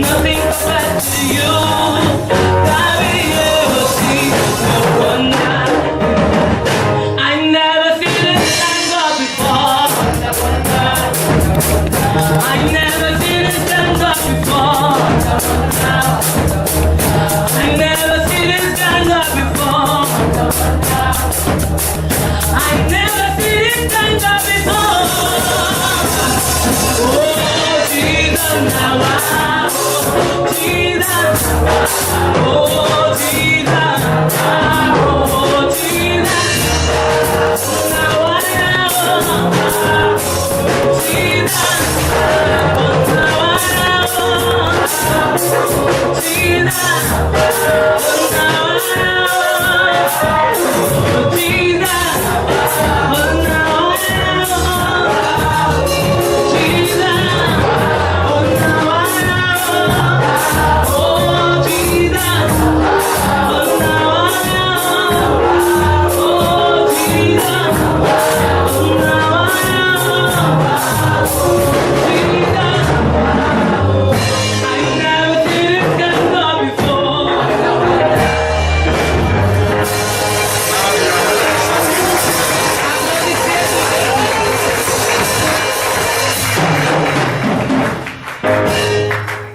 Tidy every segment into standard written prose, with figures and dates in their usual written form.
nothing compared to you. Have you ever seen no wonder? I never seen this anger before. I never seen this anger before. I never seen this anger before. I never seen this anger before. Oh, Jesus, now Jesus. Oh, Jesus. Oh, Jesus. Now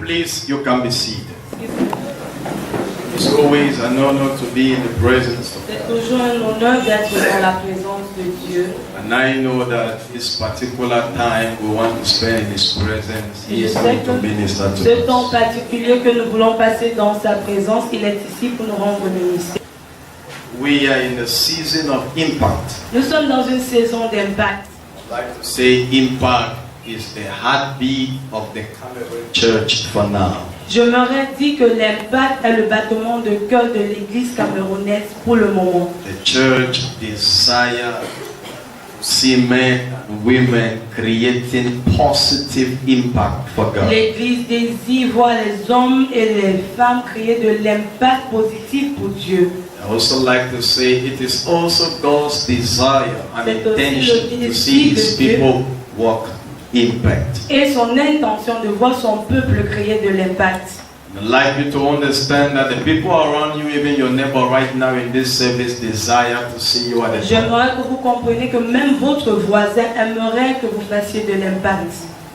Jesus. You can be seated. It's always an honor to be in the presence of God. C'est toujours un honneur d'être dans la présence de Dieu. And I know that this particular time we want to spend in His presence, He is going to minister to Ce temps us. particulier que nous voulons passer dans sa présence, il est ici pour nous rendre ministère. We are in the season of impact. Nous sommes dans une saison d'impact. I'd like to say impact is the heartbeat of the Cameroon church for now. Je m'aurais dit que l'impact est le battement de cœur de l'église camerounaise pour le moment. The church desire to see men and women creating positive impact for God. L'église désire voir les hommes et les femmes créer de l'impact positif pour Dieu. I also like to say it is also God's desire and C'est aussi intention le to see désir His de Dieu. people walk impact. Et son intention de voir son peuple créer de l'impact. I'd like you to understand that the people around you, even your neighbor right now in this service, desire to see you at the top. J'aimerais que vous compreniez que même votre voisin aimerait que vous fassiez de l'impact.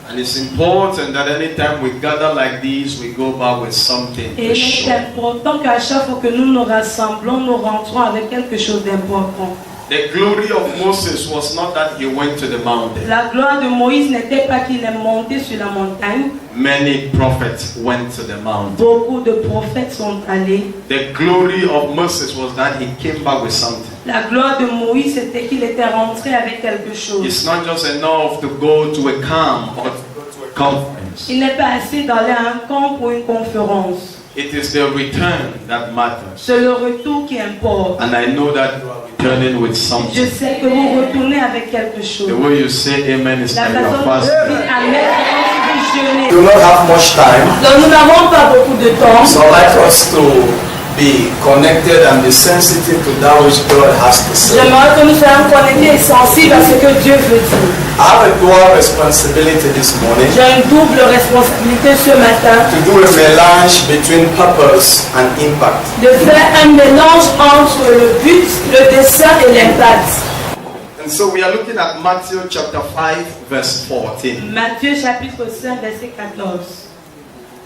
And it's important that anytime we gather like this, we go back with something Et to il est show. important qu'à chaque fois que nous nous rassemblons, nous rentrons avec quelque chose d'important. The glory of Moses was not that he went to the mountain. La gloire de Moïse n'était pas qu'il est monté sur la montagne. Many prophets went to the mountain. Beaucoup de prophètes sont allés. The glory of Moses was that he came back with something. La gloire de Moïse, c'était qu'il était rentré avec quelque chose. It's not just enough to go to a camp or to go to a conference. Il n'est pas assez d'aller à un camp ou une conférence. It is the return that matters. C'est le retour qui importe. And I know that you are returning with Je something. sais que vous retournez avec quelque chose. The way you say amen is La like façon your dont fast. vous dites amen, c'est comme si vous jeûnez. We do not have much time, Donc nous n'avons pas beaucoup de temps. so I'd like us to be connected and be sensitive to that which God has to say. J'aimerais que nous soyons connectés et sensibles à ce que Dieu veut dire. I have a dual responsibility this morning J'ai une double responsabilité ce matin to do a melange between purpose and impact. de faire un mélange entre le but, le dessein et l'impact. And so we are looking at Matthew chapter 5 verse 14. Matthieu chapitre 5 verset 14.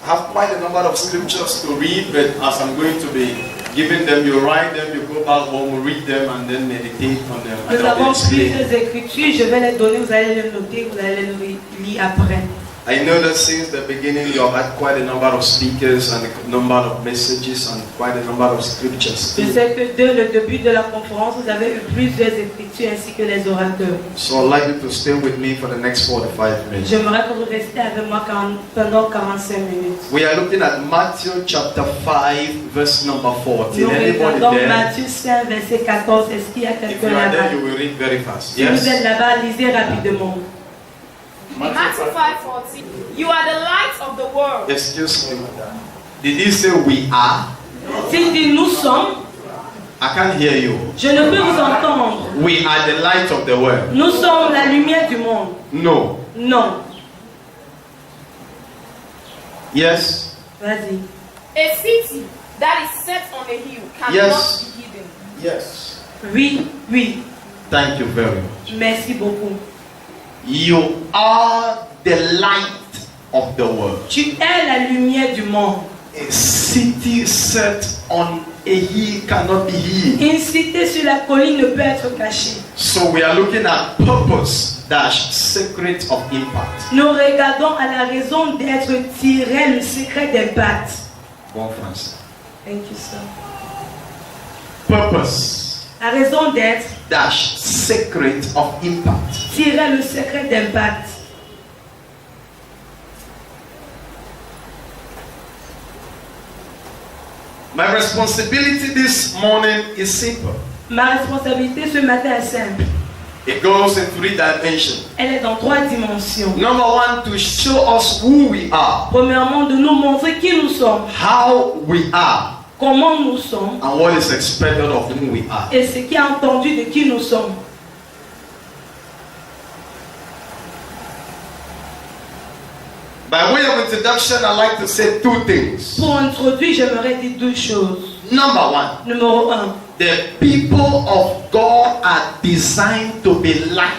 I have quite a number of scriptures to read, but as I'm going to be giving them, you write them, you go back home, read them, and then meditate on them. Nous And I'll avons explain. plusieurs écritures, je vais les donner, vous allez les noter, vous allez les lire après. I know that since the beginning you have had quite a number of speakers and a number of messages and quite a number of scriptures. Je sais que dès le début de la conférence, vous avez eu plusieurs écritures ainsi que les orateurs. So I'd like you to stay with me for the next 45 minutes. J'aimerais que vous restiez avec moi pendant 45 minutes. We are looking at Matthew chapter 5 verse number 14. Nous Anybody regardons there? Matthieu 5 verset 14. Est-ce qu'il y a If quelqu'un you are there, là-bas? you will read very fast. Si vous Yes. êtes là-bas, lisez rapidement. Matthew 5:14. You are the light of the world. Excuse me. Did he say we are? S'il dit nous sommes, I can't hear you. je ne peux vous entendre. We are the light of the world. Nous sommes la lumière du monde. No. Non. Yes. Vas-y. A city that is set on a hill cannot Yes. be hidden. Yes. Oui, oui. Thank you very much. Merci beaucoup. You are the light of the world. Tu es la lumière du monde. A city set on a hill cannot be hid. Une cité sur la colline ne peut être cachée. So we are looking at purpose dash secret of impact. Nous regardons à la raison d'être tiré le secret d'impact. Bon français. Thank you, sir. Purpose La raison d'être dash secret of impact. tirer le secret d'impact. My responsibility this morning is simple. Ma responsabilité ce matin est simple. It goes in 3 dimensions. Elle est dans 3 dimensions. Number 1, to show us who we are, Premièrement, de nous montrer qui nous sommes, how we are, comment nous sommes and what is expected of who we are. et ce qui est entendu de qui nous sommes. By way of introduction, I'd like to say 2 things. Pour introduire, j'aimerais dire 2 choses. Number 1, Numéro 1, the people of God are designed to be light.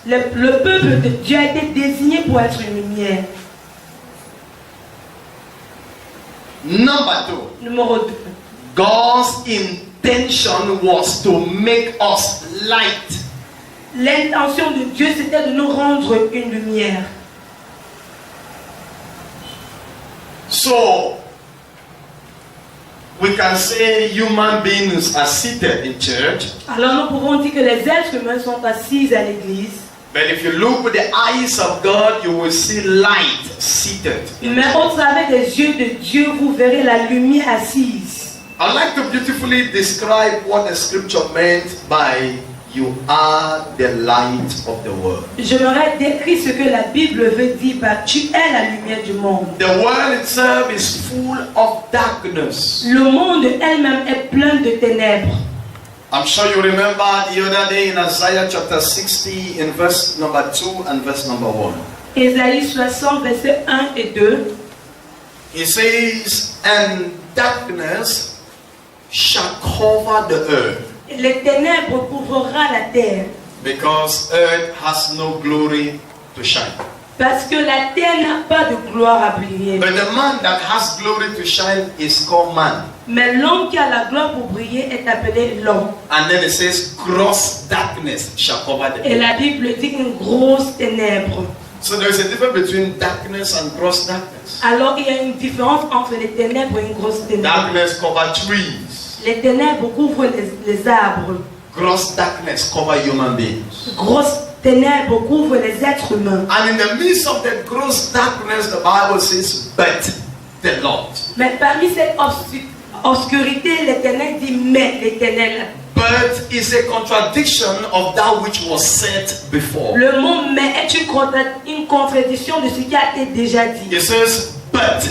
le peuple de Dieu a été désigné pour être une lumière. Number 2, Numéro 2, God's intention was to make us light. l'intention de Dieu c'était de nous rendre une lumière. So, we can say human beings are seated in church, Alors nous pouvons dire que les êtres humains sont assis à l'église. but if you look with the eyes of God, you will see light seated in Mais au church. travers des yeux de Dieu, vous verrez la lumière assise. I'd like to beautifully describe what the scripture meant by you are the light of the world. J'aimerais décrire ce que la Bible veut dire par tu es la lumière du monde. The world itself is full of darkness. Le monde elle-même est plein de ténèbres. I'm sure you remember the other day in Isaiah chapter 60 in verse number 2 and verse number 1. Ésaïe 60, versets 1 et 2. It says, and darkness shall cover the earth, Les ténèbres couvrira la terre. because earth has no glory to shine. Parce que la terre n'a pas de gloire à briller. But the man that has glory to shine is called man. Mais l'homme qui a la gloire pour briller est appelé l'homme. And then it says, gross darkness shall cover the Et earth. la Bible dit une grosse ténèbre. So there is a difference between darkness and gross darkness. Alors il y a une différence entre les ténèbres et une grosse ténèbre. Darkness cover trees. Les ténèbres couvrent les arbres. Gross darkness cover human beings. Grosses ténèbres couvrent les êtres humains. And in the midst of the gross darkness, the Bible says, but the Lord. Mais parmi cette obscurité, l'Éternel dit mais l'Éternel. But is a contradiction of that which was said before. Le mot mais est une contradiction de ce qui a été déjà dit. It says, but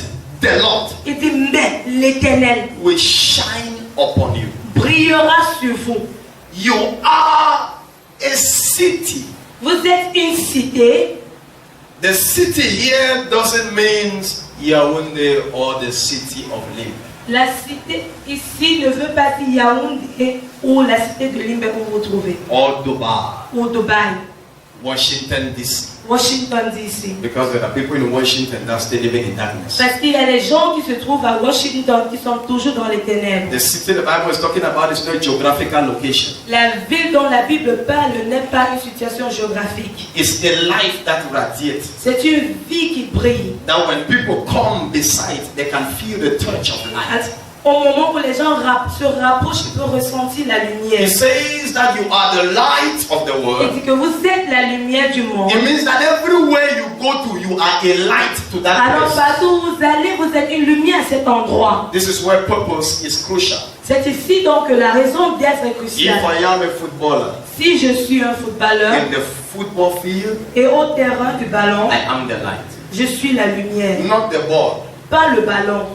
the Lord Il dit mais l'Éternel will shine upon you. brillera sur vous. You are a city. Vous êtes une cité. The city here doesn't mean Yaoundé or the city of Limbe. La cité ici ne veut pas dire Yaoundé ou la cité de Limbe où vous vous trouvez. Or Dubai, Ou Dubaï, Washington DC. Washington DC. Because there are people in Washington that stay living in darkness. Parce qu'il y a des gens qui se trouvent à Washington qui sont toujours dans les ténèbres. The city the Bible is talking about is not a geographical location. La ville dont la Bible parle n'est pas une situation géographique. It's a life that radiates. C'est une vie qui brille. That when people come beside, they can feel the touch of light. Au moment où les gens se rapprochent, ils peuvent ressentir la lumière. It says that you are the light of the Il world. dit que vous êtes la lumière du monde. It means that everywhere you go to, you are a light to that Alors place. partout où vous allez, vous êtes une lumière à cet endroit. This is where purpose is crucial. C'est ici donc que la raison d'être est If cruciale. I am a footballer Si je suis un footballeur in the football field, et au terrain du ballon, I am the light, je suis la lumière, not the ball. pas le ballon.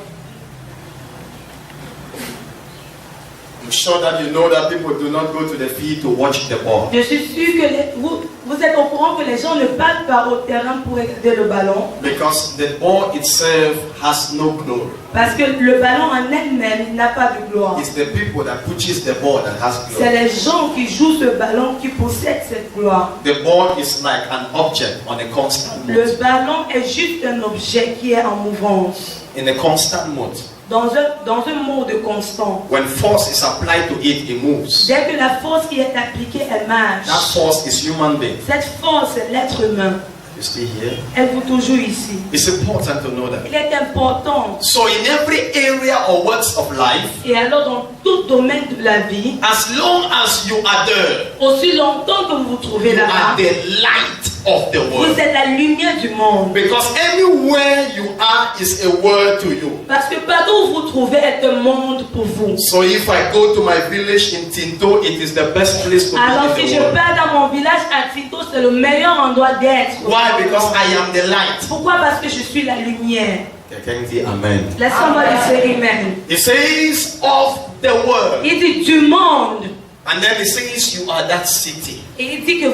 I'm sure that you know that people do not go to the field to watch the ball. Je suis sûr que vous êtes au courant que les gens ne partent pas au terrain pour regarder le ballon. Because the ball itself has no glory. Parce que le ballon en elle-même n'a pas de gloire. It's the people that pushes the ball that has C'est glory. les gens qui jouent ce ballon qui possèdent cette gloire. The ball is like an object on a constant Le mode. ballon est juste un objet qui est en mouvance. In a constant mode. Dans un mode constant. When force is applied to it, it moves. Dès que la force qui est appliquée, elle marche. That force is human being. Cette force est l'être humain. You see here? Elle vous toujours ici. It's important to know that. Il est important. So in every area or works of life, Et alors dans tout domaine de la vie, as long as you are there, aussi longtemps que vous vous trouvez you are là-bas, the light of the vous world. êtes la lumière du monde. Because anywhere you are is a world to you. Parce que partout où vous vous trouvez est un monde pour vous. So if I go to my village in Tinto, it is the best place to Alors be in si the je world. pars dans mon village à Tito, c'est le meilleur endroit d'être. Why? Because I am the light. Pourquoi? Parce que je suis la lumière. Quelqu'un dit Amen. Let somebody say amen. It says of the world. Il dit du monde. And then it says you are that city. Et il dit que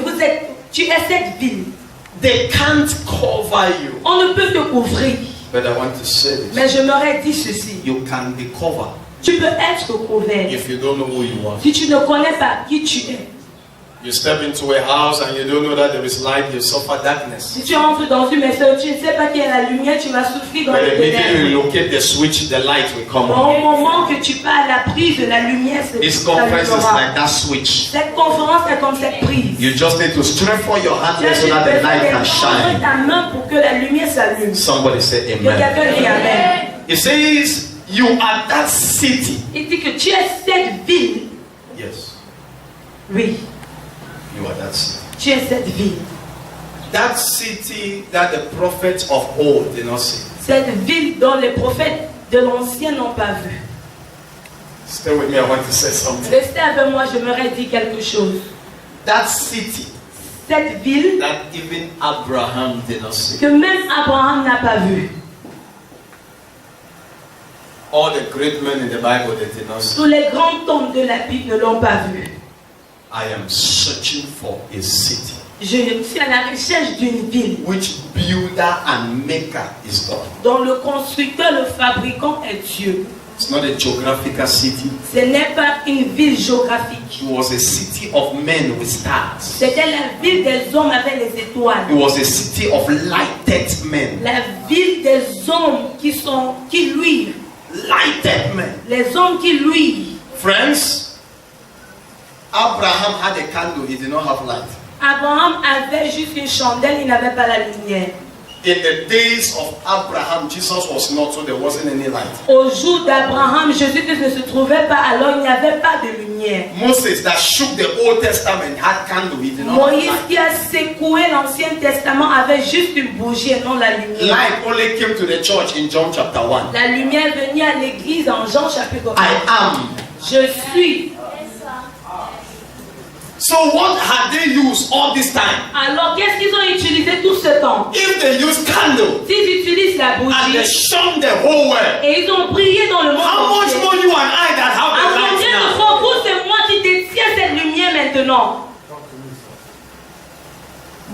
tu es cette ville. They can't cover you. On ne peut te couvrir. But I want to say this. Mais je m'aurais dit ceci. You can be covered Tu peux être couvert. if you don't know who you are. Si tu ne connais pas qui tu es. You step into a house and you don't know that there is light, you suffer darkness. Si tu entres dans une maison, tu ne sais pas qui est la lumière, tu vas souffrir dans But les immediately you ténèbres. locate the switch, the light will come Au on. moment que tu pars à la prise de la lumière, This ça conference is t'allumera. like that switch. Cette conférence est comme cette prise. You just need to stretch for your hand Tu as so that the light can juste besoin shine. de ta main pour que la lumière s'allume. Somebody say Que amen. quelqu'un dise amen. It says you are that city. Il dit que tu es cette ville. Yes, Oui, you are that city. tu es cette ville. That city that the prophets of old did not see. Cette ville dont les prophètes de l'ancien n'ont pas vu. Stay with me, I want to say something. Restez avec moi, je m'aurais dit quelque chose. That city Cette ville that even Abraham did not see. que même Abraham n'a pas vue. All the great men in the Bible they did not see. Tous les grands hommes de la Bible ne l'ont pas vue. I am searching for a city Je suis à la recherche d'une ville which builder and maker is God. dont le constructeur, le fabricant est Dieu. It's not a geographical city. Ce n'est pas une ville géographique. It was a city of men with stars. C'était la ville des hommes avec les étoiles. It was a city of lighted men. La ville des hommes qui luisent. Lighted men. Les hommes qui luisent. Friends, Abraham had a candle, he did not have light. Abraham avait juste une chandelle, il n'avait pas la lumière. In the days of Abraham, Jesus was not, so there wasn't any light. Au jour d'Abraham, Jésus-Christ ne se trouvait pas, alors il n'y avait pas de lumière. Moses that shook the Old Testament had candle, he did not have Moïse light. qui a secoué l'Ancien Testament avait juste une bougie et non la lumière. Light only came to the church in John chapter 1. La lumière venait à l'église en Jean chapitre 1. I am. Je suis. So what had they used all this time? Alors qu'est-ce qu'ils ont utilisé tout ce temps? If they use candle S'ils utilisent la and they bougie shone the whole world, et ils ont brillé dans le monde how much entier. more you and I that have À the light combien de now? fois vous, c'est moi qui détiens cette lumière maintenant?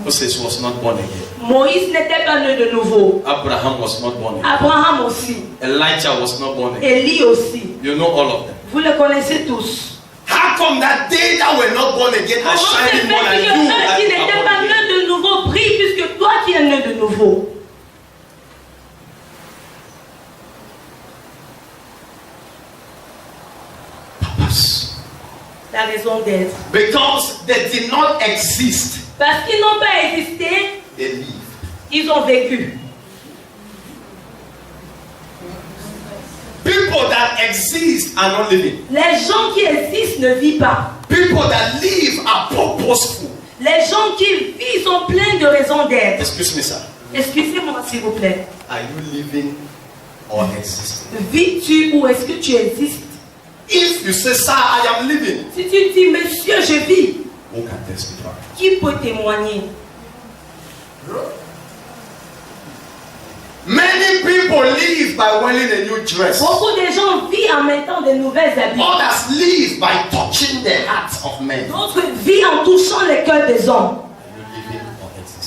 Moses was not born again. Moïse n'était pas né de nouveau. Abraham was not born again. Abraham aussi. Elijah was not born again. Élie aussi. You know all of them. Vous les connaissez tous. How come that they that were not born again are Comment c'est shining more fait than que you eux that qui are n'étaient born pas again? nés de nouveau brillent puisque toi qui es né de nouveau? Purpose. La raison d'être. Because they did not exist, Parce qu'ils n'ont pas existé, they lived. ils ont vécu. People that exist are not living. Les gens qui existent ne vivent pas. People that live are purposeful. Les gens qui vivent sont pleins de raisons d'être. Excuse me, sir. Excusez-moi s'il vous plaît. Are you living or existing? Vis-tu ou est-ce que tu existes? If you say, sir, I am living, Si tu dis, monsieur, je vis, who can testify? qui peut témoigner? Many people live by wearing a new dress. Beaucoup de gens vivent en mettant de nouvelles habits. Others live by touching the hearts of men. D'autres vivent en touchant les cœurs des hommes.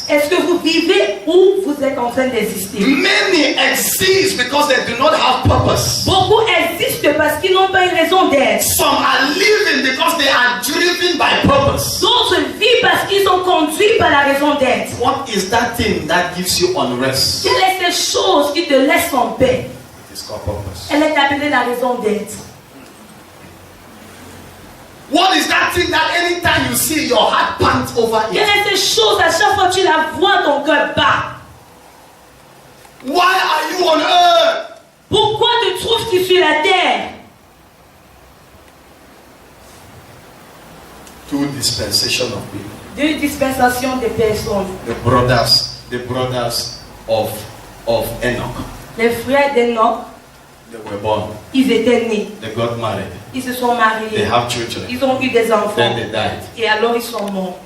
Est-ce que vous vivez ou vous êtes en train d'exister? Many exist because they do not have purpose. Beaucoup existent parce qu'ils n'ont pas une raison d'être. Some are living because they are driven by purpose. D'autres vivent parce qu'ils sont conduits par la raison d'être. What is that thing that gives you unrest? Quelle est cette chose qui te laisse en paix? It is called purpose. Elle est appelée la raison d'être. What is that thing that anytime you see your heart pants over Quelle it? est cette chose à chaque fois que tu la vois, ton cœur bat? Why are you on earth? Pourquoi te trouves-tu sur la terre? Two dispensation of people. Deux dispensations de personnes. The brothers of Enoch. Les frères d'Enoch, They were born. ils étaient nés. They got married. Ils se sont They mariés. have children. Ils ont eu des enfants. Then they died. Et alors ils sont morts.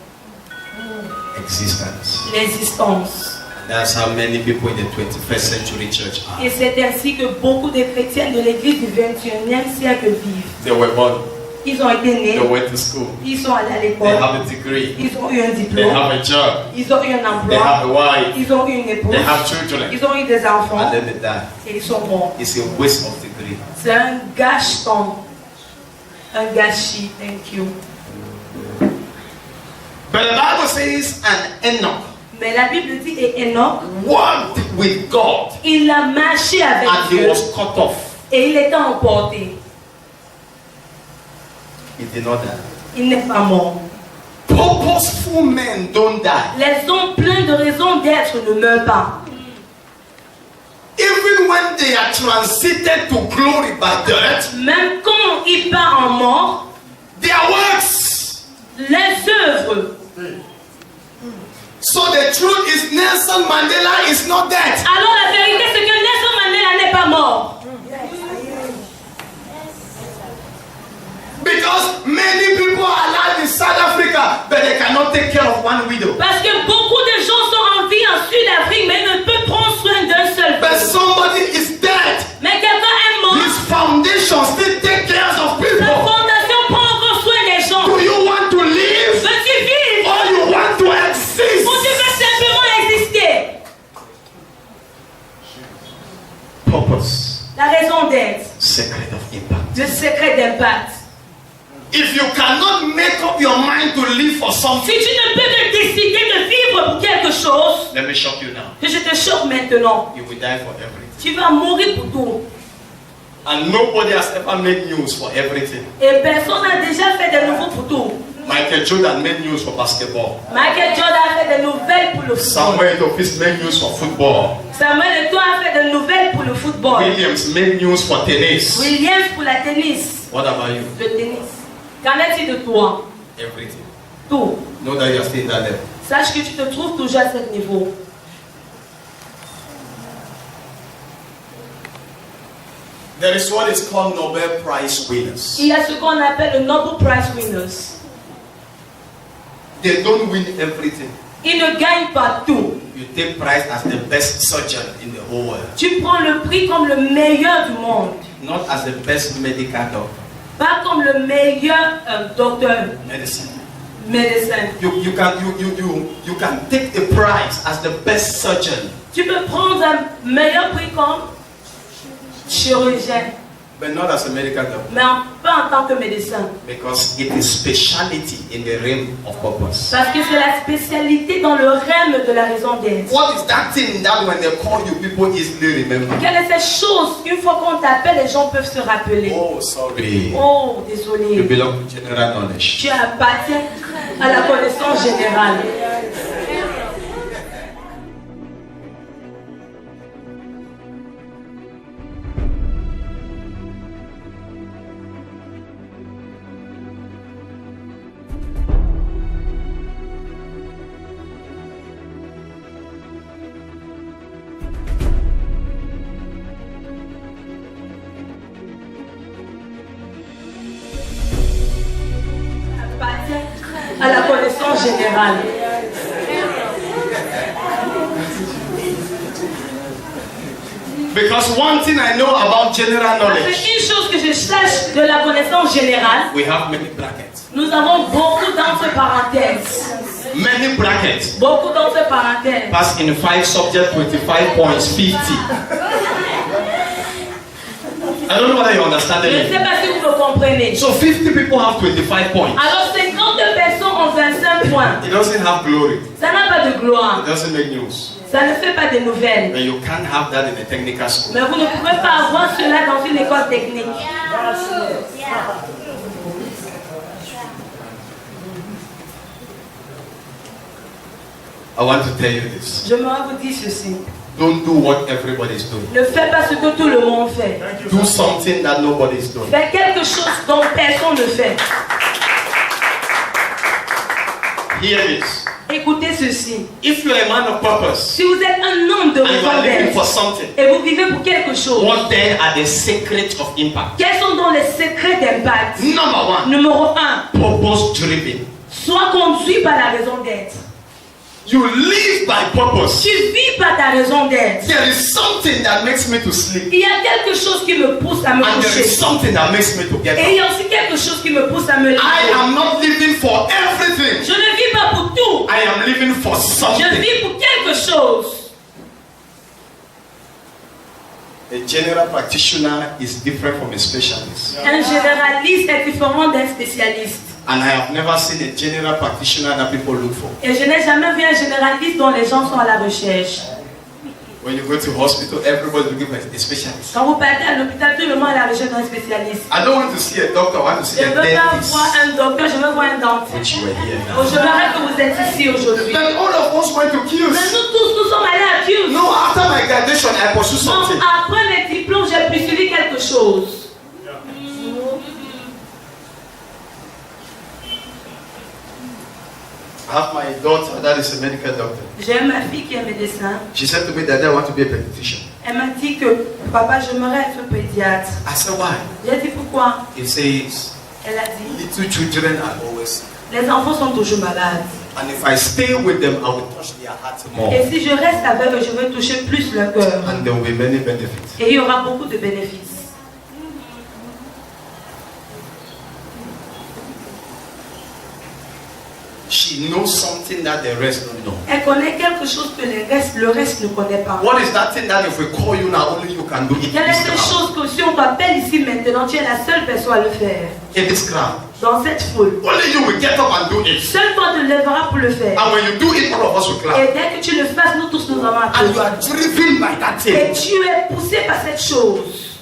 Existence. L'existence. That's how many people in the 21st century church are. Et c'est ainsi que beaucoup de chrétiens de l'église du 21e siècle vivent. They were born. Ils ont été nés. They went to school. Ils sont allés à They l'école. have a degree. Ils ont eu un They diplôme. have a job. Ils ont eu un They emploi. have a wife. Ils ont eu une épouse. They have children. Ils ont eu des enfants. And then they die. Et ils sont morts. It's a waste of degree. C'est un gâcheton. Un gâchis. Thank you. But the Bible says, and Enoch Mais la Bible dit, et Enoch, walked with God, il a marché avec and he Dieu. was cut off. Et il était emporté. He did not die. Il n'est pas mort. Purposeful men don't die. Les hommes pleins de raisons d'être ne meurent pas. Even when they are transited to glory by death, Même quand ils partent en mort, their works. les œuvres. So the truth is Nelson Mandela is not dead. Alors la vérité c'est que Nelson Mandela n'est pas mort. Because many people are alive in South Africa, but they cannot take care of one widow. Parce que beaucoup de gens sont en vie en Sud-Afrique, mais ils ne peuvent prendre soin d'un seul. But somebody is dead. Mais quelqu'un est mort. His foundation still take care of La people. fondation prend encore soin des gens. Do you want to live Veux-tu vivre or you want to exist? ou tu veux simplement exister? Purpose, La raison d'être, secret of impact. le secret d'impact. If you cannot make up your mind to live for Si something, tu ne peux que décider de vivre pour quelque chose, let me shock you now. que je te choque maintenant, You will die for everything. tu vas mourir pour tout. And nobody has ever made news for everything. Et personne n'a déjà fait de nouveau pour tout. Michael Jordan made news for basketball. Michael Jordan a fait des nouvelles pour le football. Samuel Etofis made news for football. Samuel Eto'o a fait des nouvelles pour le football. Williams made news for tennis. Williams pour la tennis. What about you? Le tennis. Qu'en est-il de toi? Everything. Tout. Know that you are still in that level. Sache que tu te trouves toujours à ce niveau. There is what is called Nobel Prize winners. Il y a ce qu'on appelle le Nobel Prize winners. They don't win everything. Ils ne gagnent pas tout. You take prize as the best surgeon in the whole world. Tu prends le prix comme le meilleur du monde. Not as the best medical doctor. Pas comme le meilleur docteur, Medicine. médecin. You can take a prize as the best surgeon. Tu peux prendre un meilleur prix comme chirurgien, But not as a medical doctor. mais pas en tant que médecin. Because it is speciality in the realm of purpose. Parce que c'est la spécialité dans le règne de la raison d'être. What is that thing that when they call you, people easily remember? Quelle est cette chose qu'une fois qu'on t'appelle, les gens peuvent se rappeler? Oh, sorry. Oh, You désolé. belong to general knowledge. Tu appartiens à la connaissance générale. À la connaissance générale. Because one thing I know about general Parce knowledge, qu'une chose que je sache de la connaissance générale, we have many brackets. nous avons beaucoup d'entre parenthèses. Many brackets. Beaucoup d'entre parenthèses. Pass in 5 subjects, 25 points, 50. I don't know whether you understand Je ne me. sais pas si vous me comprenez. So 50 people have 25 points. Alors 50 personnes ont 25 points. It doesn't have glory. Ça n'a pas de gloire. It doesn't make news. Ça ne fait pas de nouvelles. But you can't have that in a technical school. Mais vous ne pouvez pas avoir cela dans une école technique. I want to tell you this. J'aimerais vous dire ceci. Don't do what everybody is doing. Ne fais pas ce que tout le monde fait. Do something that nobody is doing. Fais quelque chose dont personne ne fait. Hear this. Écoutez ceci. If you're a man of purpose Si vous êtes un homme de and you are raison living d'être for something, et vous vivez pour quelque chose, what then are the secrets of impact? quels sont donc les secrets d'impact? Number one, Numéro 1, purpose driven. sois conduit par la raison d'être. You live by purpose. Tu vis par ta raison d'être. There is something that makes me to sleep, Il y a quelque chose qui me pousse à me and there coucher. is something that makes me to get Et up. il y a aussi quelque chose qui me pousse à me I lever. am not living for everything. Je ne vis pas pour tout. I am living for Je something. vis pour quelque chose. A general practitioner is different from a specialist. Un généraliste est différent d'un spécialiste. And I have never seen a general practitioner that people look for. Et je n'ai jamais vu un généraliste dont les gens sont à la recherche. When you go to hospital, everybody's looking for a specialist. Quand vous partez à l'hôpital, tout le monde est à la recherche d'un spécialiste. I don't want to see a doctor, I want to see Je a ne veux pas dentist. voir un docteur, je veux voir un dentiste. Which you were here Oh, now. j'aimerais que vous êtes ici aujourd'hui. Then all of us went to Mais queues. nous tous, nous sommes allés à Pius. No, after my graduation, I pursued Non, something. après mes diplômes, j'ai poursuivi quelque chose. I have my daughter that is a medical doctor. J'ai ma fille qui est médecin. She said to me that I want to be a pediatrician. Elle m'a dit que papa, j'aimerais être pédiatre. I said, why? J'ai dit pourquoi? He says, Elle a dit little children are always sick. les enfants sont toujours malades. And if I stay with them, I will touch their heart more. Et si je reste avec eux, je vais toucher plus leur cœur. And there will be many benefits. Et il y aura beaucoup de bénéfices. She knows something that the rest don't know. Elle connaît quelque chose que le reste ne connaît pas. What is that thing that if we call you now, only you can do it in Quelle est this cette crowd? chose que si on t'appelle ici maintenant, tu es la seule personne à le faire? In this crowd. Dans cette foule. Only you will get up and do it. Seul toi te lèveras pour le faire. And when you do it, all of us will clap. Et dès que tu le fasses, nous tous nous allons And you applaudir. are driven by that Et thing. tu es poussé par cette chose.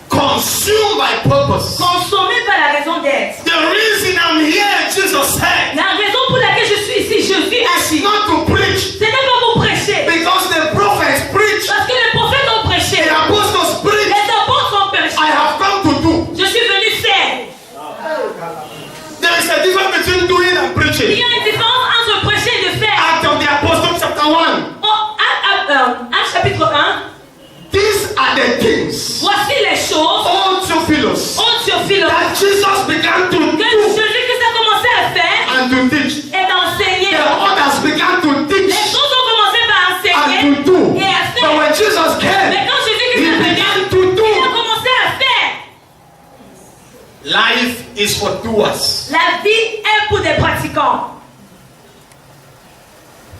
Consumed by purpose. Consommé par la raison d'être. The reason I'm here, Jesus said, La raison pour laquelle je suis ici, je vis is ici. not to preach. Ce n'est pas pour prêcher. Because the prophets preach, Parce que les prophètes ont prêché. the apostles preach. Les apôtres ont prêché. I have come to do. Je suis venu faire. There is a difference between doing and Il preaching. y a une différence entre prêcher et de faire. Acts of the Apostles chapter 1. Acte chapitre 1. These are the things, Voici les choses. all Theophilus, Oh Théophile. that Jesus began to Que do Jésus-Christ a commencé à faire and to teach. et d'enseigner. The others began to Les teach choses ont commencé par enseigner and to do. et à But faire. when Jesus came, Mais quand he Jésus-Christ est venu, began to il a do. commencé à faire. Life is for doers. La vie est pour des pratiquants.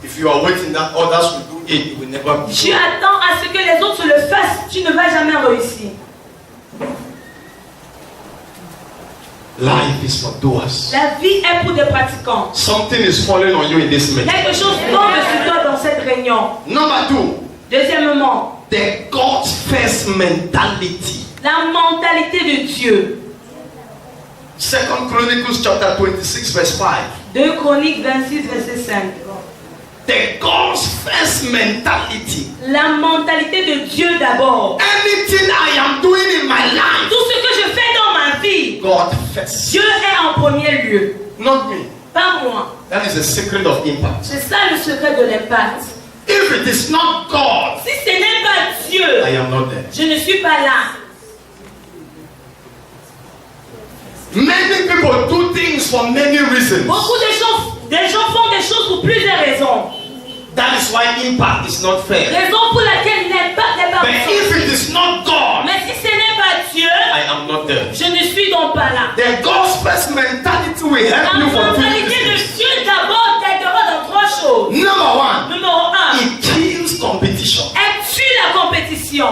If you are waiting that others will do it, you will never be. Tu attends à ce que les autres le fassent, tu ne vas jamais réussir. Life is for doers. La vie est pour des pratiquants. Something is falling on you in this minute. Quelque chose tombe sur toi dans cette réunion. Number 2, Deuxièmement, the God first mentality. la mentalité de Dieu. 2 Chronicles chapter 26 verse 5. 2 Chroniques 26, verset 5. The God's first mentality. La mentalité de Dieu d'abord. Anything I am doing in my life, Tout ce que je fais dans ma vie, God first. Dieu est en premier lieu. Not me. Pas moi. That is the secret of impact. C'est ça le secret de l'impact. If it is not God, Si ce n'est pas I Dieu, am not there. je ne suis pas là. Many people do things for many reasons. Beaucoup de gens Des gens font des choses pour plusieurs raisons. That is why impact is not fair. Raison pour laquelle l'impact n'est pas But if it is not God, Mais si ce n'est pas Dieu, I am not there. je ne suis donc pas là. The God's first mentality will help La you for two mentalité de reasons. Dieu d'abord t'aidera dans trois choses. Number one, Numéro 1, it kills competition. elle tue la compétition.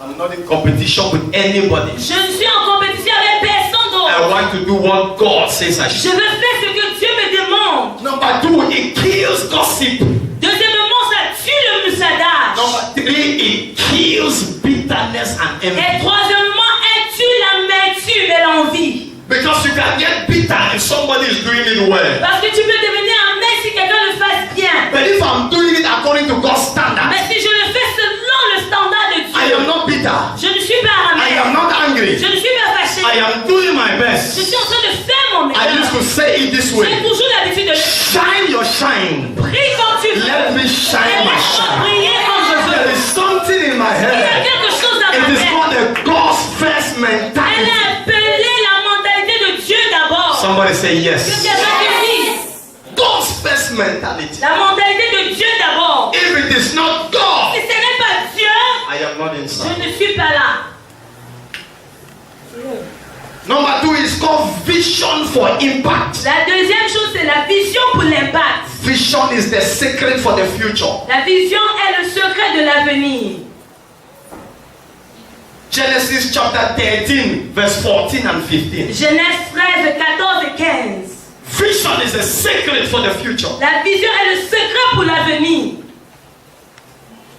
I'm not in competition with anybody. Je ne suis en compétition avec personne I d'autre. want to do what God says I Je should. veux faire ce que Dieu me demande. Number two, it kills gossip. Deuxièmement, ça tue le musadage. Number three, it kills bitterness and Et envy. troisièmement, elle tue l'amertume et l'envie. Because you can get bitter if somebody is doing it well. Parce que tu peux devenir amer si quelqu'un le fasse bien. But if I'm doing it according to God's standard, Mais si je le fais selon le standard de I Dieu, am not bitter. je ne suis pas I am amer. not angry. Je ne suis pas fâché. I am doing my Je best. suis en train de faire mon I used to meilleur. say it this J'ai way. toujours l'habitude de le Shine your shine. prier quand tu veux. Let me Et shine my laisse-moi shine. prier quand je There veux. is something in my Il y a head. quelque chose dans ma It is tête. called the God's first Elle mentality. a appelé la mentalité de Dieu d'abord. Somebody say Que yes. quelqu'un te dise. God's first mentality. La mentalité de Dieu d'abord. If it is not God, Si ce n'est pas Dieu, I am not je inside. ne suis pas là. Number two is called vision for impact. La deuxième chose, c'est la vision pour l'impact. Vision is the secret for the future. La vision est le secret de l'avenir. Genesis chapter 13, verse 14 and 15. Genèse 13, 14 et 15. Vision is the secret for the future. La vision est le secret pour l'avenir.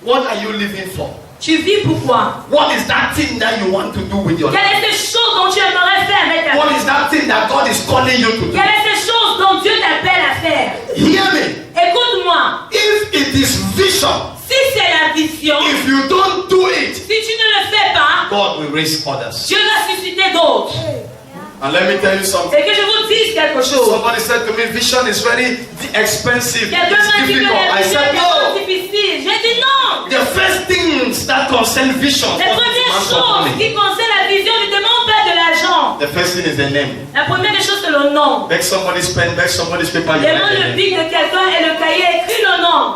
What are you living for? Tu vis pourquoi? What is that thing that you want to do with your life? Quelle est cette chose dont tu aimerais faire avec ta What vie? is that thing that God is calling you to do? Quelle est cette chose dont Dieu t'appelle à faire? Hear me. Écoute-moi. If it is vision, Si c'est la vision, if you don't do it, si tu ne le fais pas, God will raise others. Dieu va susciter d'autres. And let me tell you something. Et que je vous dise quelque chose. Somebody said to me, vision is very expensive. Quelqu'un It's m'a dit que difficult. la I vision said, est tellement no. difficile. J'ai dit non. The first things that concern vision La première chose qui concerne la vision ne demande pas de l'argent. The first thing is the name. La première des choses, c'est le nom. Beg somebody's pen, beg somebody's paper. You Demande write the le name. bic de quelqu'un et le cahier, écris le nom.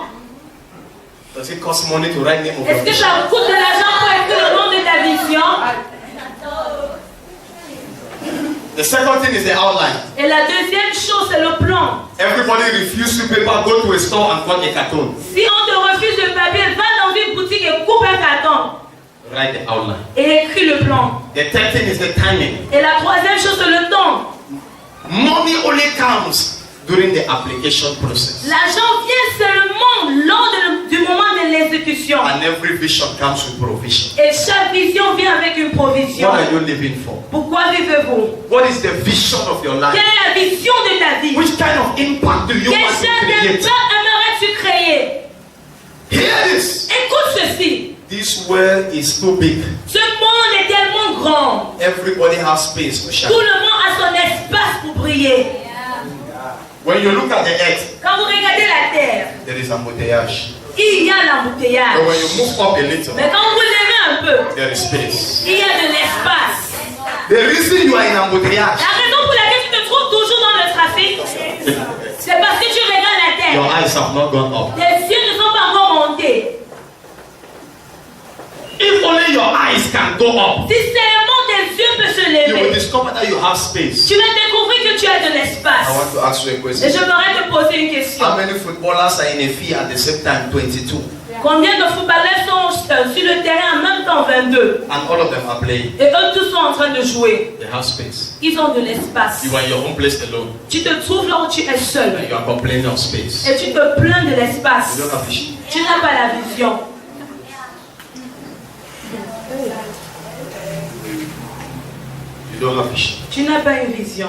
Does it cost money to write name of Est-ce your que vision? ça coûte de l'argent pour écrire le nom de ta vision? The second thing is the outline. Et la deuxième chose, c'est le plan. Everybody refuse to paper, go to a store and cut a carton. Si on te refuse le papier, va dans une boutique et coupe un carton. Write the outline. Et écris le plan. The third thing is the timing. Et la troisième chose, c'est le temps. Money only comes during the application process. L'argent vient seulement lors du moment de l'exécution. And every vision comes with provision. Et chaque vision vient avec une provision. What are you living for? Pourquoi vivez-vous? What is the vision of your life? Quelle est la vision de ta vie? Which kind of impact do you Quel want to genre create? d'impact aimerais-tu créer? Hear this. Écoute ceci. This world is too big. Ce monde est tellement grand. Everybody has space to shine. Tout le monde a son espace pour briller. When you look at the earth, Quand vous regardez la terre, there is embouteillage. il y a But l'embouteillage. when you move up a little, Mais quand vous levez un peu, there is space. il y a de l'espace. The reason you are in embouteillage, La raison pour laquelle tu te trouves toujours dans le trafic, c'est parce que tu regardes la your terre. eyes have not gone up. Tes yeux ne sont pas encore montés. If only your eyes can go up, Si seulement tes yeux peuvent se you will lever, discover that you have space. tu vas découvrir que tu as de l'espace. I want to ask you a Et question. j'aimerais te poser une question. How many footballers are in a field at the same time? 22. Combien de footballeurs sont sur le terrain en même temps? 22. And all of them are playing. Et eux tous sont en train de jouer. They have space. Ils ont de l'espace. You are in your own place alone. Tu te trouves là où tu es seul. And you are complaining of space. Et tu te plains de l'espace. You don't have vision. Tu n'as pas la vision. You don't have vision. Tu n'as pas une vision.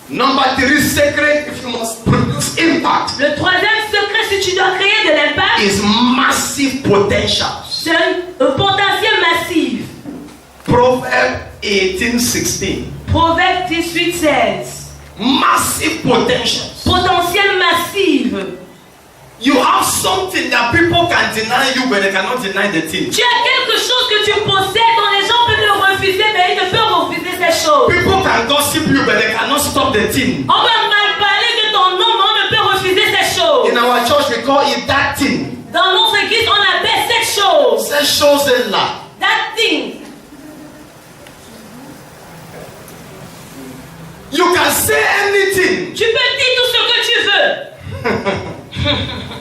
Number 3 secret if you must produce impact Le troisième secret, si tu dois créer de l'impact, is massive potential. c'est un potentiel massif. Proverb 18:16. Proverbe 18, 16. Massive potential. Potentiel massif. You have something that people can deny you, but they cannot deny the thing. Tu as quelque chose que tu possèdes dont les gens peuvent le refuser, mais ils ne peuvent refuser ces choses. People can gossip you, but they cannot stop the thing. On va mal parler de ton nom, mais on ne peut refuser ces choses. In our church, we call it that thing. Dans notre église, on appelle cette chose. Ces choses-là. That thing. You can say anything. Tu peux dire tout ce que tu veux.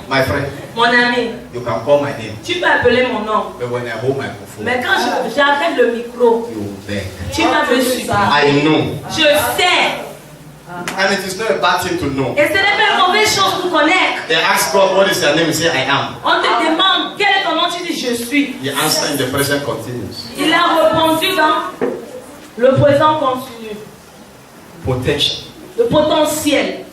My friend, Mon ami, you can call my name. tu peux appeler mon nom. But when I hold my microphone, Mais quand j'arrête le micro, you beg. tu vas me suivre. I know. Je sais. And it is not a bad thing to know. Et ce n'est pas une mauvaise chose pour connaître. They ask God, what is your name? You say, I am. On te demande quel est ton nom, tu dis je suis. The answer in the present continues. Il a répondu dans le présent continu. Potential. Le potentiel.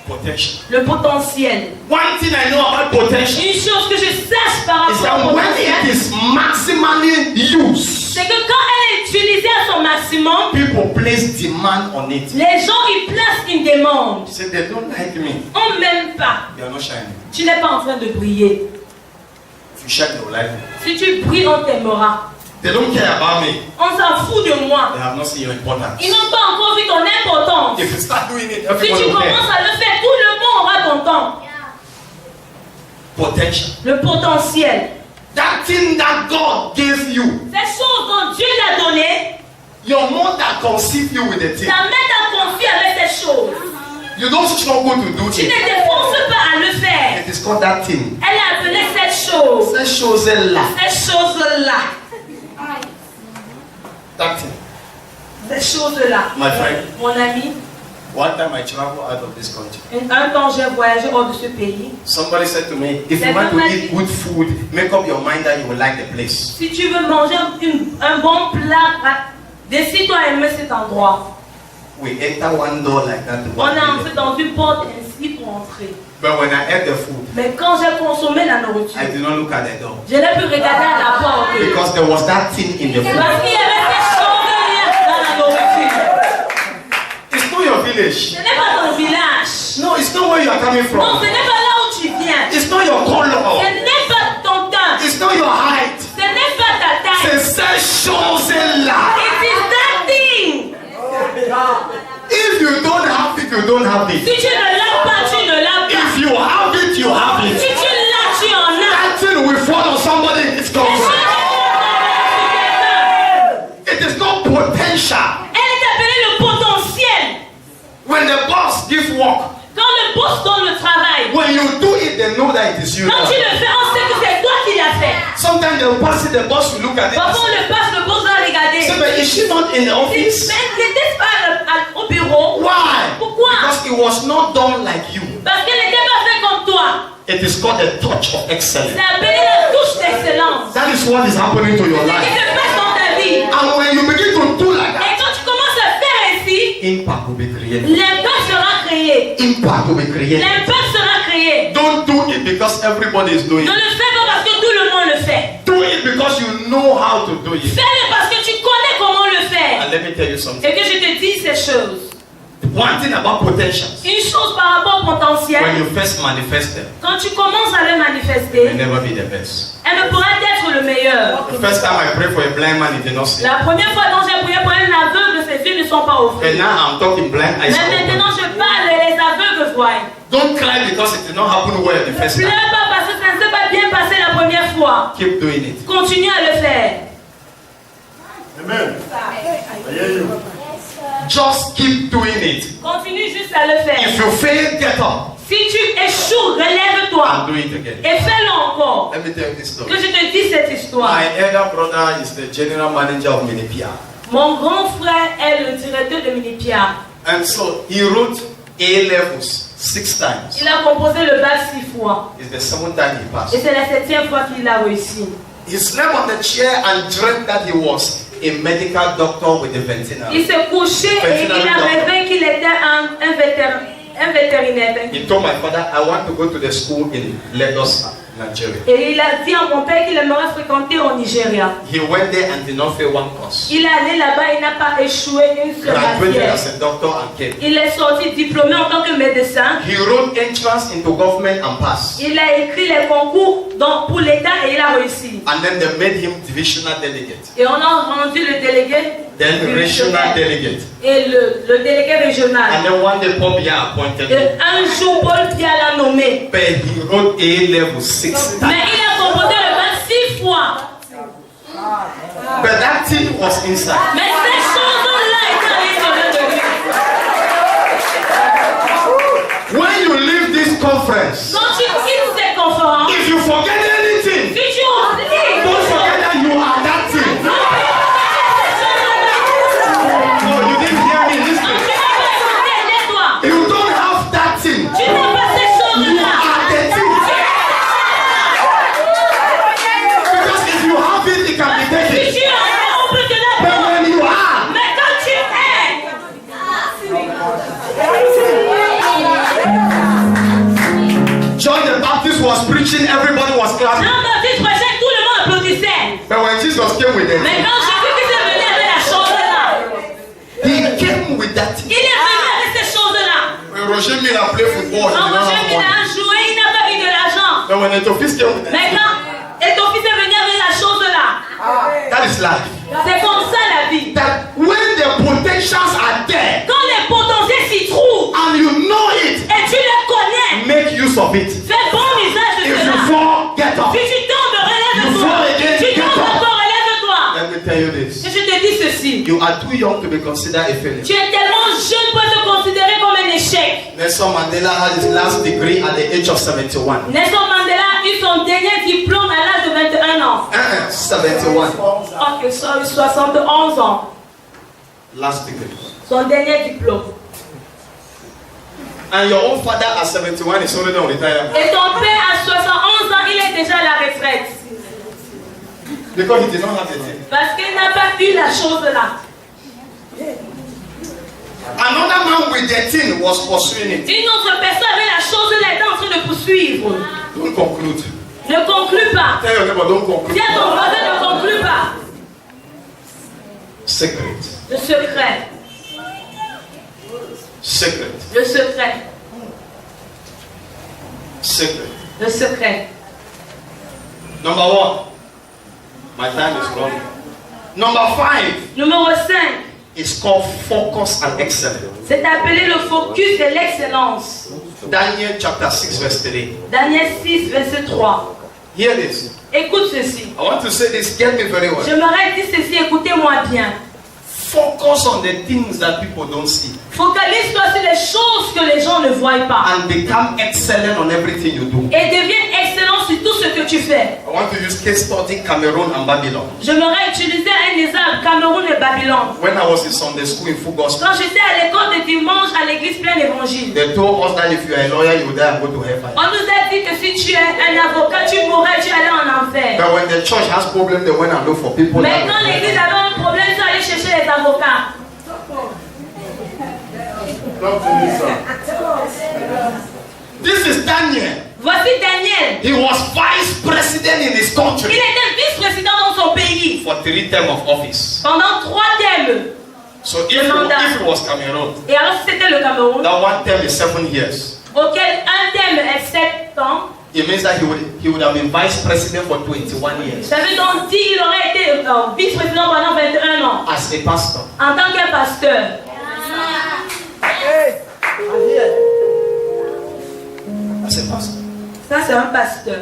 Potential. Le potentiel. One thing I know about potential Une chose que je sache par is rapport that au when potentiel, it is maximally used, c'est que quand elle est utilisée à son maximum, people place demand on it. les gens y placent une demande. They say, they don't like me. On m'aime pas. They are not shining. Tu n'es pas en train de briller. If you shine, they will like me. Si tu brilles, on t'aimera. They don't care about me. On s'en fout de moi. They have not seen your importance. Ils n'ont pas encore vu ton importance. If you start doing it, Si everybody tu will commences care. à le faire, tout le monde aura ton temps. Potential. Le potentiel. That thing that God gave you, Ces choses dont Dieu t'a donné, your mother conceived you with the thing. ta mère t'a confié avec ces choses. You don't struggle to do Tu ne it. te forces pas à le faire. It is called that thing. Elle a appelé cette chose. Ces choses-là. Ces choses-là. That thing. Ces choses-là. My friend. Mon ami, One time I traveled out of this country. un temps j'ai voyagé hors de ce pays. Somebody said to me, if you want to eat good food, make up your mind that you will like the place. Si tu veux manger un bon plat, décide-toi à aimer cet endroit. We enter one door like that. to On one est entré village. dans une porte ainsi pour entrer. But when I ate the food, Mais quand j'ai consommé la nourriture, I did not look at the door. je n'ai pu regarder à la porte. Because there was that thing in the food. Parce qu'il y avait ces choses dans la nourriture. It's not your village. Ce n'est pas ton village. No, it's not where you are coming Non, from. ce n'est pas là où tu viens. It's not your Ce color. n'est pas ton teint. It's not your height. Ce n'est pas ta taille. C'est ces choses-là. It is that thing. If you don't have it, you don't have Si it. tu ne l'as pas, tu ne l'as pas. If you have it, you have Si it. tu l'as, tu en as. That thing will fall on somebody. It's gone. It is not potential. Elle est appelée le potentiel. When the boss gives work, Quand le boss donne le travail, when you do it, they know that it is you. quand tu le fais, on sait que c'est toi qui l'as fait. Sometimes they'll pass it, the boss will look at it. and Parfois, on le passe, le boss va regarder. say, but is she not in the Mais office? n'était-ce pas au bureau? Why? Pourquoi? Because it was not done like you. Parce qu'elle n'était pas faite comme toi. It is called a touch of excellence. C'est appelé la touche d'excellence. That is what is happening to your C'est ce life. qui se passe dans ta vie. And when you begin to do like that, Et quand tu commences à faire ainsi, impact will be created. l'impact sera créé. Impact will be created. L'impact sera créé. Don't do it because everybody is doing Ne it. le fais pas parce que tout le monde le fait. Do it because you know how to do it. Fais-le parce que tu connais comment le faire. And let me tell you something. Et que je te dis ces choses. One thing about potential. Une chose par rapport au When potentiel, you first manifest them, quand tu commences à le you will manifester, never be the best. elle ne pourra être le meilleur. The first time I prayed for a blind man, he did not see. La première fois dont j'ai prié pour un aveugle, ses yeux ne sont pas And ouverts. now I'm talking blind eyes. Mais are open. maintenant je parle et les aveugles voient. Don't cry because it did not happen well the Ne first time. pleure pas parce que ça ne s'est pas bien passé la première fois. Keep doing it. Continue à le faire. Amen. I hear you. Just keep doing it. Continue juste à le If faire. you fail, get up Si tu échoues, relève-toi and do it again. et fais-le encore. Let me tell you this Que story. je te dise cette histoire. My elder brother is the general manager of Minipia. Mon grand frère est le directeur de Minipia. And so he wrote A levels 6 times. Il a composé le bac 6 fois. It's the 7th time he Et passed. c'est la 7e fois qu'il a réussi. He slept on the chair and dreamt that he was a medical doctor with a Il veterinary. s'est couché et il a rêvé qu'il était un vétérinaire. He told my father, I want to go to the school in Lagos, Nigeria. Et il a dit à mon père qu'il aimerait fréquenter au Nigeria. He went there and did not fail one course. Il est allé là-bas, il n'a pas échoué une seule Graduated matière. as a doctor and came. Il est sorti diplômé en tant que médecin. He wrote entrance into government and passed. Il a écrit les concours pour l'État et il a réussi. And then they made him divisional delegate. Et on a rendu le délégué then the regional delegate. Et le délégué régional. And then one day Paul Biya appointed Et him. un jour, Paul Biya l'a nommé. But he wrote A level 6 Mais times. il a composé le bac 6 fois. But that thing was inside. Mais ces choses-là étaient à l'intérieur de lui. When you leave this conference, Quand tu quittes cette conférence, if you forget anything, si tu oublies, don't forget that you are that thing. No, you didn't hear me. Listen. You don't have that thing. Tu n'as pas ces You choses-là. are the thing. Because if you have it, it can be Si taken. tu as, on peut te la But prendre. when you are, Mais quand tu es, John the Baptist was preaching, everybody was clapping. Jean-Baptiste prêchait, tout le monde applaudissait. But when Jesus came with it, Mais quand Jésus est venu avec la chose-là, he came with that thing. il est venu avec ces choses-là. When Roger Mila played football, he Quand did not Roger have Mila money. a joué, il n'a pas eu de l'argent. But when Etofis came with Mais that, quand et ton fils est venu avec la chose-là, that is life. c'est comme ça la vie. That when the potentials are there Quand les potentiels s'y trouvent and you know it, et tu les connais, make use of it. fais bon usage de If you cela. fall, get up. Si tu tombes, You relève-toi. fall again, Tu get tombes up. encore, relève-toi. Let me tell you this. Et je te dis ceci. You are too young to be considered a failure. Tu es tellement jeune pour te considérer comme un échec. Nelson Mandela had his last degree at the age of 71. Nelson Mandela a eu son dernier diplôme à l'âge de 21 ans. 71. Ok, sorry, 71 ans. Last degree. Son dernier diplôme. And your own father at 71 is already on retirement. Et ton père à 71 ans, il est déjà à la retraite. Because he did not have the thing. Parce qu'il n'a pas eu la chose là. Another man with the thing was pursuing it. Une autre personne avec la chose là était en train de poursuivre. Don't conclude. Ne conclue pas. Tell your neighbor, don't conclude. Dis à ton voisin, ne conclue pas. Secret. Le secret. Secret. Le secret. Secret. Le secret. Number one. My time is running. Number 5 Numéro 5. is called focus and excellence. C'est appelé le focus de l'excellence. Daniel chapter 6 verse 3. Daniel 6, verset 3. Hear this. Écoute ceci. I want to say this. Get me very well. J'aimerais dire ceci, écoutez-moi bien. Focus on the things that people don't see Focalise-toi sur les choses que les gens ne voient pas. and become excellent on everything you do. Et deviens excellent sur tout ce que tu fais. I want to use case study Cameroon and Babylon. J'aimerais utiliser un exemple, Cameroun et Babylone. When I was in Sunday school in full gospel, Quand j'étais à l'école de dimanche à l'église pleine évangile, they told us that if you are a lawyer, you will die and go to hellfire. on nous a dit que si tu es un avocat, tu mourrais, tu allais en enfer. But when the church has problem, they went and look for people. Mais that quand will l'église help. avait un problème, tu allais chercher les avocats. Talk to me, sir. This is Daniel. Voici Daniel. He was vice president in his Il country était vice-président dans son pays for 3 terms of office. pendant 3 thèmes. So if it was Cameroon, Et alors si c'était le Cameroun, that one term is 7 years. auquel un thème est 7 ans, It means that he would have been vice president for 21 years ça veut donc dire qu'il aurait été vice-président pendant 21 ans as a pastor. en tant qu'un pasteur. As a pastor. Ça, c'est un pasteur.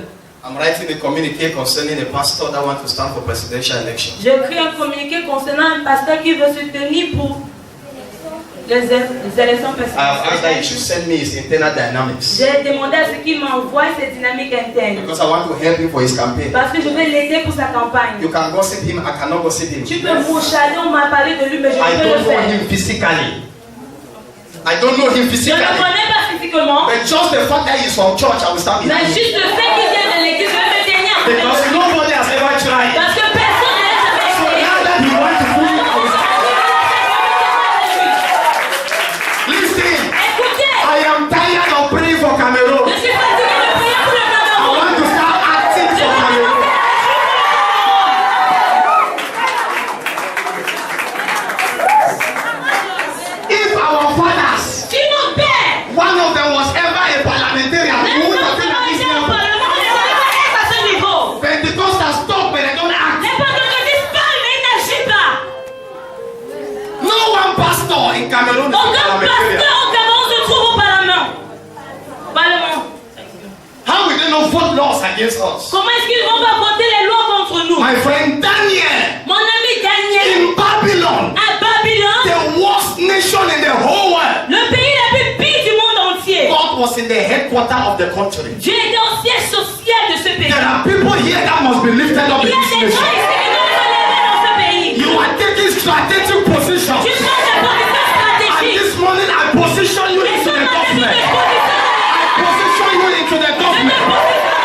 I'm writing a communique concerning a pastor that wants to stand for presidential election. J'ai écrit un communiqué concernant un pasteur qui veut se tenir pour les élections I have asked that you présidentielles. should send me his internal dynamics J'ai demandé à ce qu'il m'envoie ses dynamiques internes. because I want to help him for his campaign. Parce que je vais l'aider pour sa campagne. You can gossip him, I cannot gossip him. Tu peux mouchaler, on m'a parlé de lui, mais je I ne peux don't le know faire. him physically. I don't know him Je ne physically. le connais pas physiquement, But just the fact that he's from church, I will start mais behind him. juste le fait qu'il vient de l'église, je vais me tenir en Because fait. nobody has ever tried. Parce que personne n'a jamais So essayé. now that he wants to pull it, I will start. Listen, Écoutez, I am tired of praying for Cameroon. je suis fatigué de prier pour le I Cameroun. want to start acting for Cameroon. If our fathers, Si mon père, one of them was ever a parliamentarian, he would have been an au Israel. Parlement Cameroon is Aucun pasteur parliamentarian. au Cameroun se trouve au Parlement. Parlement. How will they not vote laws against us? Comment est-ce qu'ils vont pas voter les lois contre nous? My friend Daniel, Mon ami Daniel, in Babylon, à Babylone, the worst nation in the whole world, le pays le plus pire du monde entier. God was in the headquarters of the country. Dieu était au siège social de ce pays. There are people here that must be lifted up Il in y a this des gens nation. ici qui doivent se lever dans ce pays. You are taking strategic positions. Tu prends des positions And stratégiques. this morning I position you Et into ce the matin, tu te government. positionnes. I position you into the Je te government. positionne.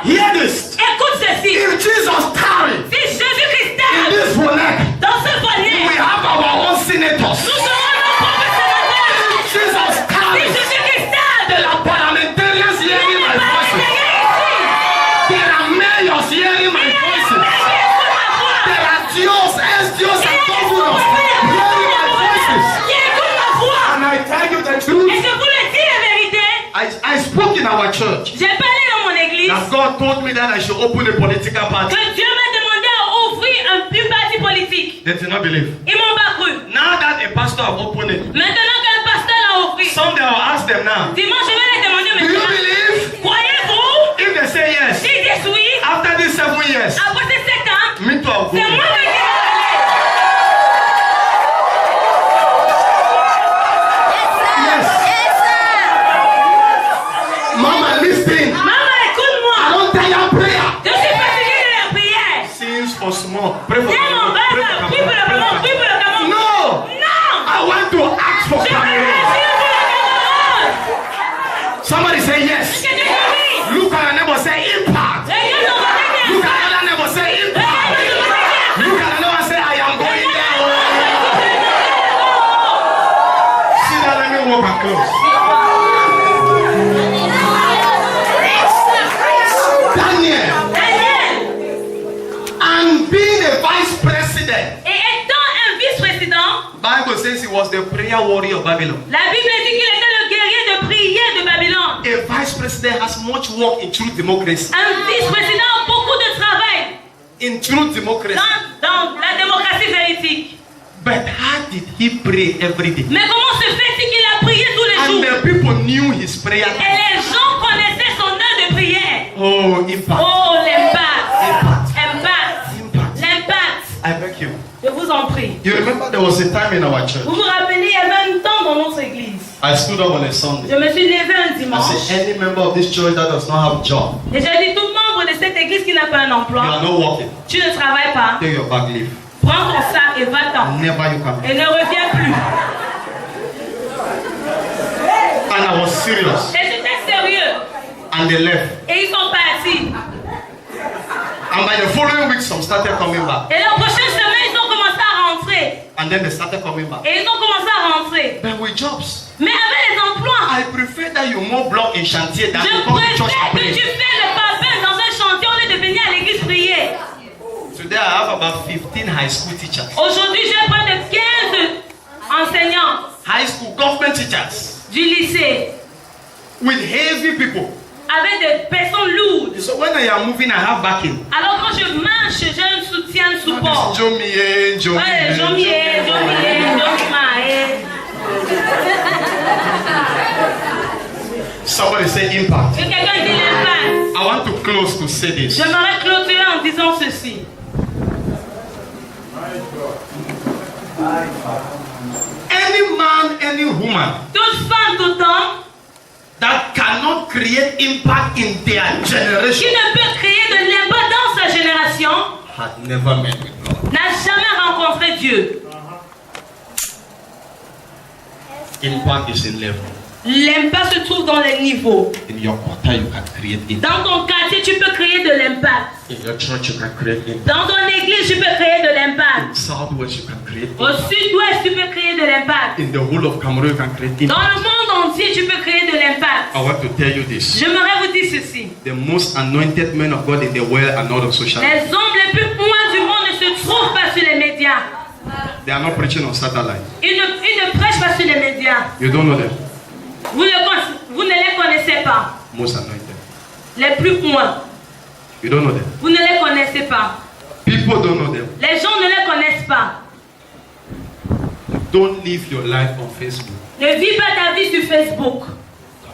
Hear this. Écoute ceci. If Jesus tarried Si Jésus-Christ in tarde this monarch, dans ce we bonnet, have our own senators. nous serons nos propres sénateurs. If Jesus Si tarried, Jésus-Christ tarde, there are parliamentarians il y a hearing des my voices. parlementaires ici. There are mayors hearing my voices. There are GOs, SGOs, and governors hearing my voices. Qui écoute ma voix. And I tell you the Et truth. je vous le dis la vérité. I spoke in our church. J'ai parlé dans mon église That God told me that I should open a political party. que Dieu m'a demandé à ouvrir une parti politique. They did not believe. Ils m'ont pas cru. Now that a pastor have opened it, Maintenant qu'un pasteur l'a ouvert, someday I'll ask them now. dimanche je vais les demander Do you maintenant. believe? Croyez-vous? If they say yes, S'ils disent oui, after these 7 years, après ces 7 ans, me too, I'll go. c'est moi qui vais aller. Mama, listen. Maman, I écoute-moi. don't tire prayer. Je suis fatigué de la prière. Sins for small. Pray for Viens mon Cameroon. Pray frère, for prie pour le Cameroon. Cameroun, prie pour le Cameroun. No, Non. I want to ask for Je veux Cameroon. agir pour le Cameroun. Somebody say yes. Que Dieu te bénisse. Look at your neighbor, say impact. Regarde ton voisin qui est Look là. at another neighbor, say impact. Regarde ton voisin qui est là. Look at another one, say I am going there. See that, let me walk and close. Daniel, Daniel, and being a vice president, et étant un vice-président, Bible says he was the prayer warrior of Babylon. la Bible dit qu'il était le guerrier de prière de Babylone. A vice president has much work in true democracy. Un vice-président a beaucoup de travail In true democracy. dans la démocratie véridique. But how did he pray every day? Mais comment se fait-il qu'il a prié tous les And jours? the people knew his prayer. Et les gens connaissaient son heure de prière. Oh, impact. Oh, l'impact. Impact. Impact. Impact. L'impact. I beg you. Je vous en prie. You remember there was a time in our church. Vous vous rappelez, il y avait un temps dans notre église. I stood up on a Sunday. Je me suis levé un I dimanche. said, any member of this church that does not have a job, Et j'ai dit, tout membre de cette église qui n'a pas un you emploi, are not working. tu ne travailles pas, Take your bag, leave. prends ton sac et va-t'en. Never you come. Et ne reviens plus. And I was serious. Et j'étais sérieux. And they left. Et ils sont partis. And by the following week, some started coming back. Et la prochaine semaine, ils ont commencé à rentrer. And then they started coming back. Et ils ont commencé à rentrer. But with jobs. Mais avec les emplois, I prefer that you more block in chantier than je you come to church préfère and que tu pray. fais le parfum dans un chantier au lieu de venir à l'église prier. Today I have about 15 high school teachers. Aujourd'hui, j'ai près de 15 enseignants High school government teachers. du lycée With heavy people. avec des personnes lourdes. So when I am moving, I have backing. Alors quand je marche, j'ai un soutien, un support. Jomie, Ouais, Jomié, Jomié. Somebody say impact. Que quelqu'un dit l'impact. I want to close to say this. J'aimerais clôturer en disant ceci. Any man, any woman Toute femme, tout homme that cannot create impact in their qui generation ne peut créer de l'impact dans sa génération had never met with God. n'a jamais rencontré Dieu. Impact is in level. L'impact se trouve dans les niveaux. In your quarter, you can create impact. Dans ton quartier, tu peux créer de l'impact. In your church, you can create impact. Dans ton église, tu peux créer de l'impact. In Southwest, you can create Au impact. sud-ouest, tu peux créer de l'impact. In the whole of Cameroon, you can create Dans impact. le monde entier, tu peux créer de l'impact. I want to tell you this. J'aimerais vous dire ceci. The most anointed men of God in the world are not on social media. Les hommes les plus loin du monde ne se trouvent pas sur les médias. They are not preaching on satellite. Ils ne prêchent pas sur les médias. You don't know them. Vous ne les connaissez pas. Most anointed. Les plus loin. You don't know them. Vous ne les connaissez pas. People don't know them. Les gens ne les connaissent pas. Don't live your life on Facebook. Ne vis pas ta vie sur Facebook.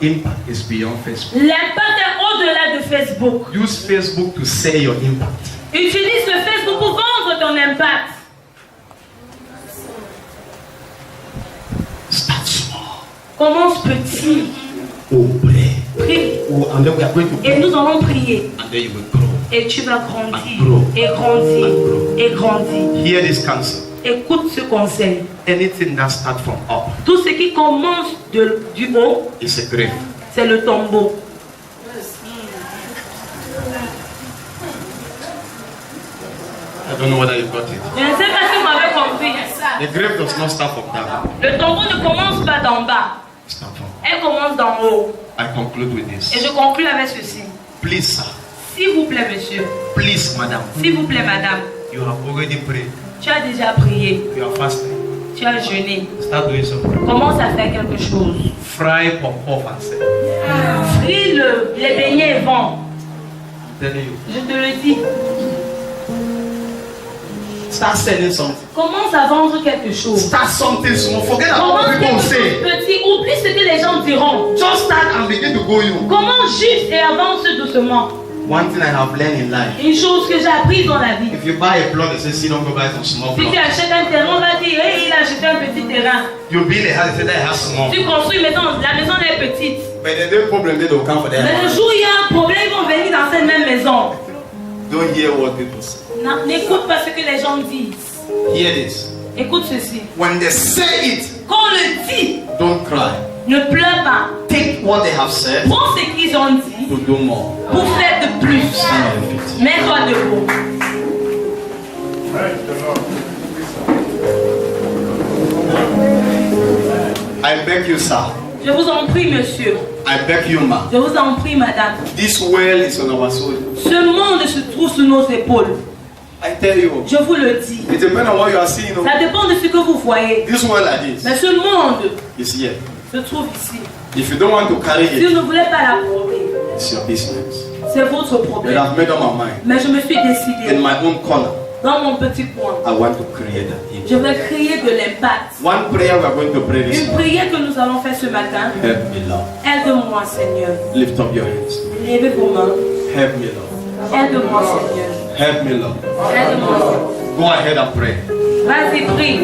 Impact is beyond Facebook. L'impact est au-delà de Facebook. Use Facebook to sell your impact. Utilise le Facebook pour vendre ton impact. Start small. Commence petit. Oh, pray. Prie. Oh, and then we are going to Et pray. nous allons prier. And then you will grow. Et tu vas grandir. And grow. Et grandir. And grow. Et grandir. Hear this counsel. Écoute ce conseil. Anything that starts from up Tout ce qui commence du haut, is a grave. c'est le tombeau. I don't know whether you got it. Je ne sais pas si vous m'avez compris. The grave does not start from down. Le tombeau ne commence pas d'en bas. It starts from. Elle commence d'en haut. I conclude with Et this. je conclue avec ceci. Please, sir. S'il vous plaît, monsieur. Please, madam. S'il vous plaît, madame. You have already prayed. Tu as déjà prié. You are fasting. Tu as jeûné. Start doing something. Commence à faire quelque chose. Fry pop-off and sell. Fris les beignets et vends. I'm telling you. Je te le dis. Start selling something. Commence à vendre quelque chose. Start something small. Forget about what Commence people quelque will chose say. petit. Oublie ce que les gens diront. Just start and begin to go you. Commence juste et avance doucement. One thing I have learned in life. Une chose que j'ai apprise dans la vie. If you buy a plot, they say, see, don't go buy some small Si tu plot. achètes un terrain, on va dire, hey, il a acheté un petit terrain. You build a house, they say that house small. Tu construis une maison, la maison est petite. But the day problem, they don't come for Mais le that. jour où il y a un problème, ils vont venir dans cette même maison. Don't hear what people say. N'écoute pas ce que les gens disent. Hear this. Écoute ceci. When they say it, Quand on le dit, don't cry. ne pleure pas. Take what they have said Prends ce qu'ils ont dit to do more. pour faire de plus. Stand on your feet. Mets-toi debout. Praise the Lord. I beg you, sir. Je vous en prie, monsieur. I beg you, ma. Je vous en prie, madame. This well is on our soul. Ce monde se trouve sous nos épaules. I tell you. Je vous le dis. It depends on what you are seeing. Ça dépend de ce que vous voyez. This well like this Mais ce monde is here. se trouve ici. If you don't want to carry Si it, vous ne voulez pas la porter, it's your business. c'est votre But problème. I've made up my mind. Mais je me suis In décidée, my own corner, dans mon petit coin, I want to create that image. je vais créer de l'impact. One prayer we are going to pray this Une morning. prière que nous allons faire ce matin. Help me, Lord. Aide-moi, Seigneur. Lift up your hands. Levez vos mains. Help me, Lord. Aide-moi, Seigneur. Help me, Lord. Aide-moi. Go ahead and pray. Vas-y, prie.